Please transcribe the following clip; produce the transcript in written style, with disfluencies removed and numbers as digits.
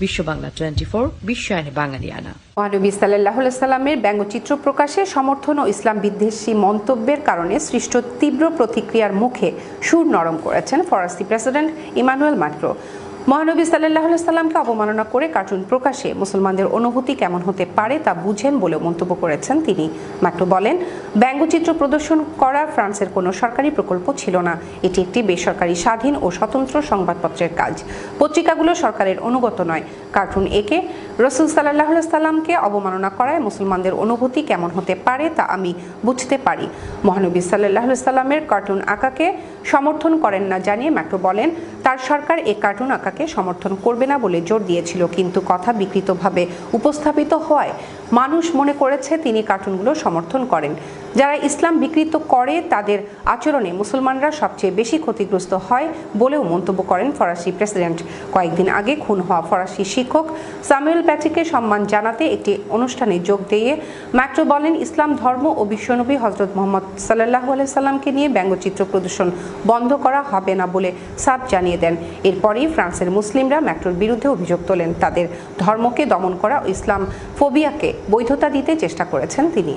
বিশ্ব বাংলা 24 বিশ্বায়নে বাঙালিয়ানা। মহানবী সাল্লাল্লাহু আলাইহি সাল্লামের ব্যঙ্গচিত্র প্রকাশে সমর্থন ও ইসলাম বিদ্বেষী মন্তব্যের কারণে সৃষ্ট তীব্র প্রতিক্রিয়ার মুখে সুর নরম করেছেন ফরাসি প্রেসিডেন্ট ইমানুয়েল ম্যাক্রো। মহানবী সাল্লাল্লাহু আলাইহি সাল্লামকে অবমাননা করে কার্টুন প্রকাশে মুসলমানদের অনুভূতি কেমন হতে পারে তা বুঝেন বলে মন্তব্য করেছেন তিনি। ম্যাক্রো বলেন, ব্যঙ্গচিত্র প্রদর্শন করা ফ্রান্সের কোনো সরকারি প্রকল্প ছিল না। এটি একটি বেসরকারি স্বাধীন ও স্বতন্ত্র সংবাদপত্রের কাজ। পত্রিকাগুলো সরকারের অনুগত নয়। কার্টুন একে রাসূল সাল্লাল্লাহু আলাইহি সাল্লামকে অবমাননা করায় মুসলমানদের অনুভূতি কেমন হতে পারে তা আমি বুঝতে পারি। মহানবী সাল্লাল্লাহু আলাইহি সাল্লামের কার্টুন আঁকাকে সমর্থন করেন না জানিয়ে ম্যাক্রো বলেন, তার সরকার এই কার্টুন আঁকাকে সমর্থন করবে না বলে জোর দিয়েছিল, কিন্তু কথা বিকৃতভাবে উপস্থাপিত হওয়ায় মানুষ মনে করেছে তিনি কার্টুনগুলো সমর্থন করেন। যারা ইসলাম বিকৃত করে তাদের আচরণে মুসলমানরা সবচেয়ে বেশি ক্ষতিগ্রস্ত হয় বলেও মন্তব্য করেন ফরাসি প্রেসিডেন্ট। কয়েকদিন আগে খুন হওয়া ফরাসি শিক্ষক স্যামুয়েল প্যাটিকে সম্মান জানাতে একটি অনুষ্ঠানে যোগ দিয়ে ম্যাক্রো বলেন, ইসলাম ধর্ম ও বিশ্বনবী হযরত মুহাম্মদ সাল্লাল্লাহু আলাইহি সাল্লামকে নিয়ে ব্যঙ্গচিত্র প্রদর্শন বন্ধ করা হবে না বলে সাফ জানিয়ে দেন। এরপরই ফ্রান্সের মুসলিমরা ম্যাক্রোর বিরুদ্ধে অভিযোগ তোলেন, তাদের ধর্মকে দমন করা ও ইসলাম ফোবিয়াকে বৈধতা দিতে চেষ্টা করেছেন তিনি।